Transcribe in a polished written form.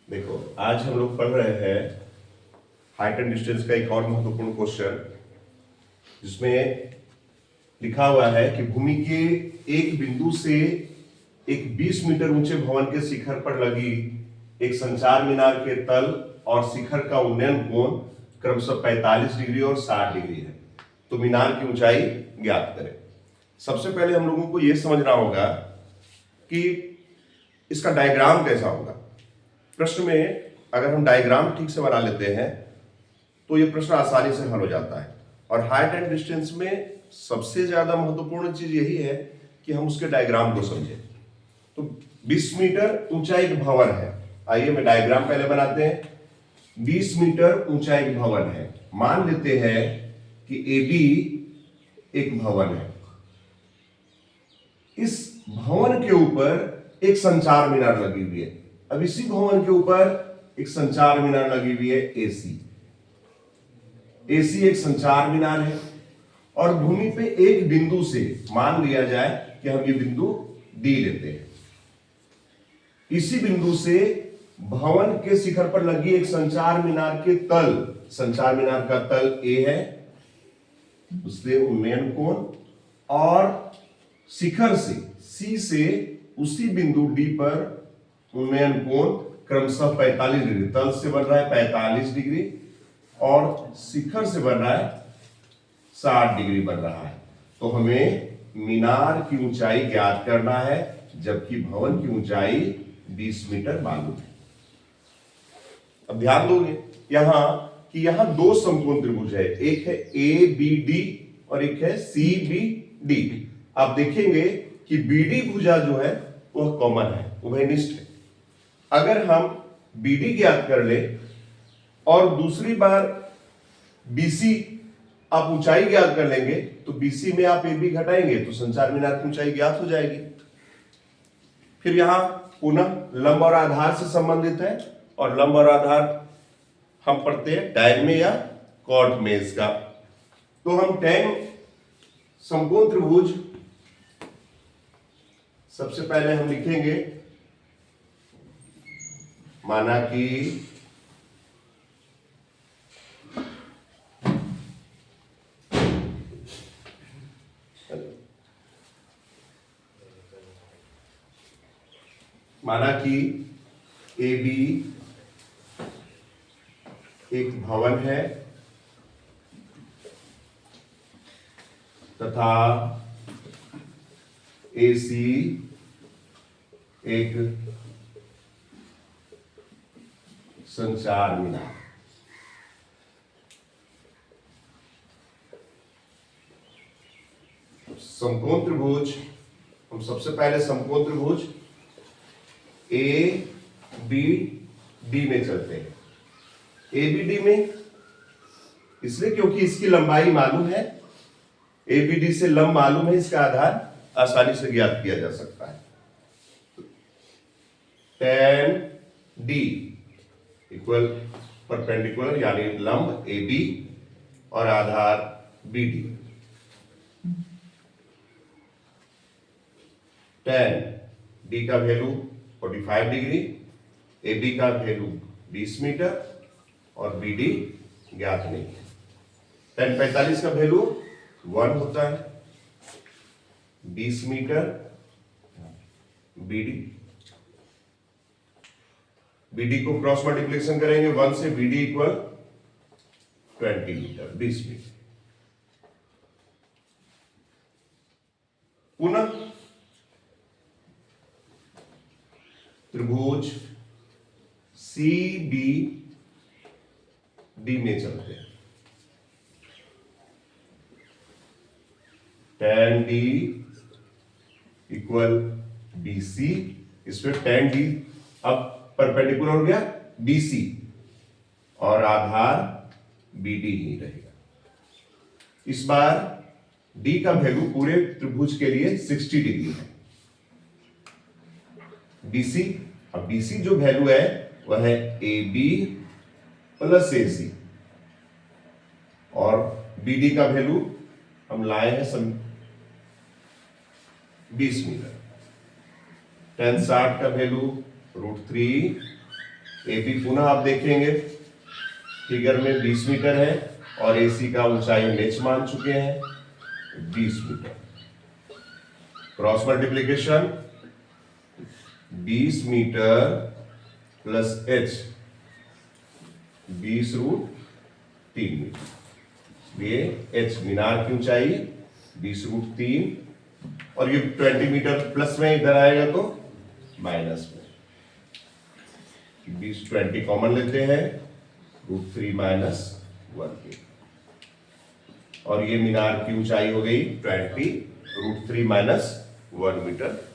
देखो, आज हम लोग पढ़ रहे हैं हाइट एंड डिस्टेंस का एक और महत्वपूर्ण क्वेश्चन, जिसमें लिखा हुआ है कि भूमि के एक बिंदु से एक 20 मीटर ऊंचे भवन के शिखर पर लगी एक संचार मीनार के तल और शिखर का उन्नयन कोण क्रमशः 45 डिग्री और 60 डिग्री है। तो मीनार की ऊंचाई ज्ञात करें। सबसे पहले हम लोगों को यह समझना होगा कि इसका डायग्राम कैसा होगा। प्रश्न में अगर हम डायग्राम ठीक से बना लेते हैं तो यह प्रश्न आसानी से हल हो जाता है। और हाइट एंड डिस्टेंस में सबसे ज्यादा महत्वपूर्ण चीज यही है कि हम उसके डायग्राम को समझें। तो 20 मीटर ऊंचा एक भवन है। आइए मैं डायग्राम पहले बनाते हैं। 20 मीटर ऊंचा एक भवन है। मान लेते हैं कि AB एक भवन है। इस भवन के ऊपर एक संचार मीनार लगी हुई है। अब इसी भवन के ऊपर एक संचार मीनार लगी हुई है AC एक संचार मीनार है। और भूमि पे एक बिंदु से मान लिया जाए कि हम ये बिंदु D लेते हैं। इसी बिंदु से भवन के शिखर पर लगी एक संचार मीनार के तल, संचार मीनार का तल A है, उससे उन्नयन कोण, और शिखर से C से उसी बिंदु D पर उन्नयन कोण क्रमशः 45 डिग्री, तल से बन रहा है 45 डिग्री और शिखर से बन रहा है 60 डिग्री बन रहा है। तो हमें मीनार की ऊंचाई ज्ञात करना है, जबकि भवन की ऊंचाई 20 मीटर मालूम है। अब ध्यान दोगे यहां कि यहां दो समकोण त्रिभुज है, एक है ABD और एक है CBD। आप देखेंगे कि BD भुजा जो है वह कॉमन है, उभयनिष्ठ है। अगर हम BD ज्ञात कर ले और दूसरी बार BC आप ऊंचाई ज्ञात कर लेंगे तो BC में आप AB घटाएंगे तो संचार मीनार की ऊंचाई ज्ञात हो जाएगी। फिर यहां पुनः लंब और आधार से संबंधित है, और लंब और आधार हम पढ़ते हैं टैन में या कॉट में इसका। तो हम टैन समकोण त्रिभुज सबसे पहले हम लिखेंगे, माना कि AB एक भवन है तथा AC एक संचार मीनार। समकोण त्रिभुज, हम सबसे पहले समकोण त्रिभुज ABD में चलते हैं। ABD में इसलिए क्योंकि इसकी लंबाई मालूम है, ABD से लंब मालूम है, इसका आधार आसानी से ज्ञात किया जा सकता है। tan D इक्वल परपेंडिकुलर यानी लंब AB और आधार BD। tan D का वैल्यू 45 डिग्री, AB का वैल्यू 20 मीटर और BD ज्ञात नहीं है। tan 45 का वैल्यू 1 होता है, 20 मीटर BD को क्रॉस मल्टीप्लिकेशन करेंगे 1 से, BD इक्वल 20 मीटर, 20 मीटर। पुनः त्रिभुज CBD में चलते हैं। tan D इक्वल BC, इसमें tan D अब परपेंडिकुलर हो गया BC और आधार BD ही रहेगा। इस बार D का वैल्यू पूरे त्रिभुज के लिए 60 डिग्री है। BC, अब BC जो वैल्यू है वह है AB प्लस AC और BD का वैल्यू हम लाए हैं 20 मीटर। tan 60 का वैल्यू √3 एपी पुनः आप देखेंगे फिगर में 20 मीटर है और एसी का ऊंचाई हम एच मान चुके हैं 20 metre. Cross multiplication 20 metre plus H 20√3 metre. ये एच मीनार की ऊंचाई 20√3 और ये 20 मीटर प्लस में इधर आएगा तो माइनस में 20 कॉमन लेते हैं √3 - 1 और ये मीनार की ऊंचाई हो गई 20 √3 - 1 मीटर।